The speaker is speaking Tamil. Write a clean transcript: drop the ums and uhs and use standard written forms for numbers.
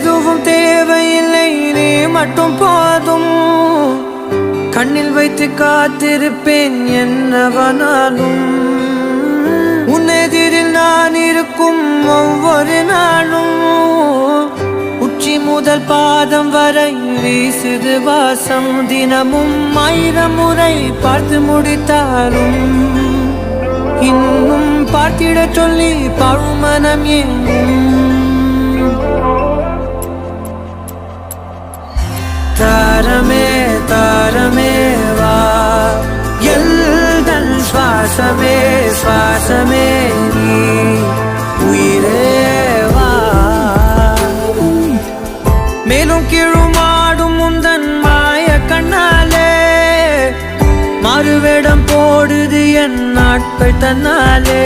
எதுவும் தேவையில்லை, நீ மட்டும் போதும். கண்ணில் வைத்து காத்திருப்பேன் என்னவனாலும். உன்னெதிரில் நான் இருக்கும் ஒவ்வொரு நாளும். உச்சி முதல் பாதம் வரை வீசுது வாசம். தினமும் 1000 முறை பார்த்து முடித்தாலும் இன்னும் பார்த்திட சொல்லி பழுமனம் ஏனும். தாரமே தாரமே வா, எல்தன் சுவாசமே சுவாசமே நீ, உயிரே வா. மேலும் கீழுமாடும் முந்தன் மாய கண்ணாலே, மாறுவேடம் போடுது என் நாட்கள் தன்னாலே.